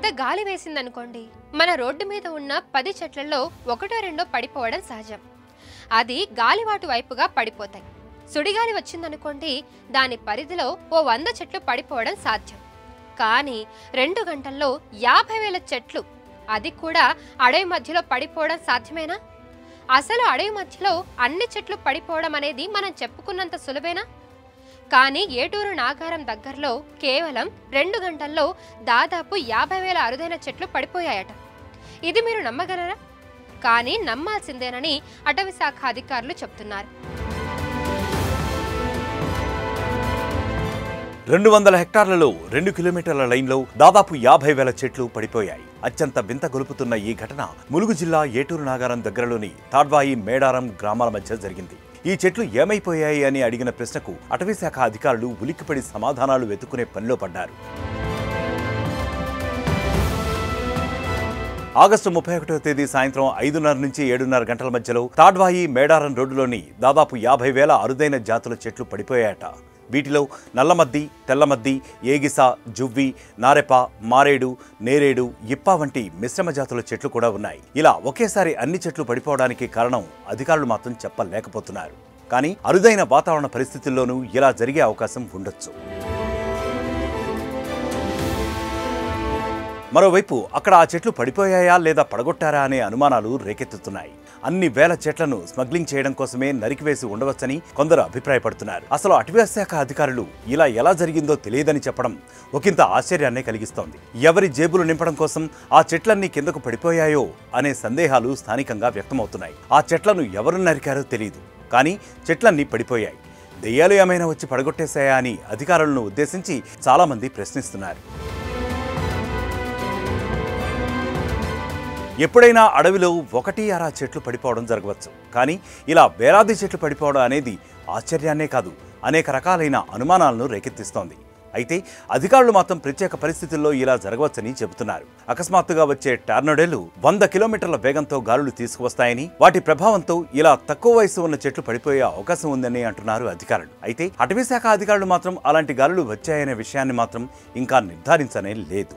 పెద్ద గాలి వేసిందనుకోండి, మన రోడ్డు మీద ఉన్న 10 చెట్లలో ఒకటో రెండో పడిపోవడం సహజం. అది గాలివాటు వైపుగా పడిపోతాయి. సుడిగాలి వచ్చిందనుకోండి, దాని పరిధిలో ఓ 100 చెట్లు పడిపోవడం సాధ్యం. కానీ 2 గంటల్లో 50,000 చెట్లు, అది కూడా అడవి మధ్యలో పడిపోవడం సాధ్యమేనా? అసలు అడవి మధ్యలో అన్ని చెట్లు పడిపోవడం అనేది మనం చెప్పుకున్నంత సులభేనా? కానీ ఏటూరు నాగారం దగ్గరలో కేవలం 2 గంటల్లో దాదాపు 50,000 అరుదైన చెట్లు పడిపోయాయట. ఇది మీరు నమ్మగలరా? కానీ నమ్మాల్సిందేనని అటవీ శాఖ అధికారులు చెప్తున్నారు. 200 హెక్టార్లలో 2 కిలోమీటర్ల లైన్లో దాదాపు 50,000 చెట్లు పడిపోయాయి. అత్యంత వింత గొలుపుతున్న ఈ ఘటన ములుగు జిల్లా ఏటూరు నాగారం దగ్గరలోని తాడ్వాయి మేడారం గ్రామాల మధ్య జరిగింది. ఈ చెట్లు ఏమైపోయాయి అని అడిగిన ప్రశ్నకు అటవీ శాఖ అధికారులు ఉలిక్కిపడి సమాధానాలు వెతుకునే పనిలో పడ్డారు. ఆగస్టు 31వ తేదీ సాయంత్రం 5:30 నుంచి 7:30 గంటల మధ్యలో తాడ్వాయి మేడారం రోడ్డులోని దాదాపు 50,000 అరుదైన జాతుల చెట్లు పడిపోయాయట. వీటిలో నల్లమద్ది, తెల్లమద్ది, ఏగిస, జువ్వి, నారెప, మారేడు, నేరేడు, ఇప్ప వంటి మిశ్రమ జాతుల చెట్లు కూడా ఉన్నాయి. ఇలా ఒకేసారి అన్ని చెట్లు పడిపోవడానికి కారణం అధికారులు మాత్రం చెప్పలేకపోతున్నారు. కానీ అరుదైన వాతావరణ పరిస్థితుల్లోనూ ఇలా జరిగే అవకాశం ఉండొచ్చు. మరోవైపు అక్కడ ఆ చెట్లు పడిపోయాయా లేదా పడగొట్టారా అనే అనుమానాలు రేకెత్తుతున్నాయి. అన్ని వేల చెట్లను స్మగ్లింగ్ చేయడం కోసమే నరికివేసి ఉండవచ్చని కొందరు అభిప్రాయపడుతున్నారు. అసలు అటవీ శాఖ అధికారులు ఇలా ఎలా జరిగిందో తెలియదని చెప్పడం ఒకంత ఆశ్చర్యాన్నే కలిగిస్తోంది. ఎవరి జేబులు నింపడం కోసం ఆ చెట్లన్నీ కిందకు పడిపోయాయో అనే సందేహాలు స్థానికంగా వ్యక్తమవుతున్నాయి. ఆ చెట్లను ఎవరు నరికారో తెలియదు, కానీ చెట్లన్నీ పడిపోయాయి. దెయ్యాలు ఏమైనా వచ్చి పడగొట్టేశాయా అని అధికారులను ఉద్దేశించి చాలా మంది ప్రశ్నిస్తున్నారు. ఎప్పుడైనా అడవిలో 1-2 చెట్లు పడిపోవడం జరగవచ్చు. కానీ ఇలా వేలాది చెట్లు పడిపోవడం అనేది ఆశ్చర్యాన్నే కాదు, అనేక రకాలైన అనుమానాలను రేకెత్తిస్తోంది. అయితే అధికారులు మాత్రం ప్రత్యేక పరిస్థితుల్లో ఇలా జరగవచ్చని చెబుతున్నారు. అకస్మాత్తుగా వచ్చే టార్నడోలు 100 కిలోమీటర్ల వేగంతో గాలులు తీసుకువస్తాయని, వాటి ప్రభావంతో ఇలా తక్కువ వయసు ఉన్న చెట్లు పడిపోయే అవకాశం ఉందని అంటున్నారు అధికారులు. అయితే అటవీ శాఖ అధికారులు మాత్రం అలాంటి గాలులు వచ్చాయనే విషయాన్ని మాత్రం ఇంకా నిర్ధారించనే లేదు.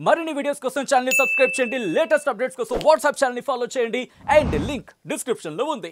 మరిన్ని వీడియోస్ కోసం ఛానల్ ని సబ్స్క్రైబ్ చేయండి. లేటెస్ట్ అప్డేట్స్ కోసం వాట్సాప్ ఛానల్ ని ఫాలో చేయండి. అండ్ లింక్ డిస్క్రిప్షన్ లో ఉంది.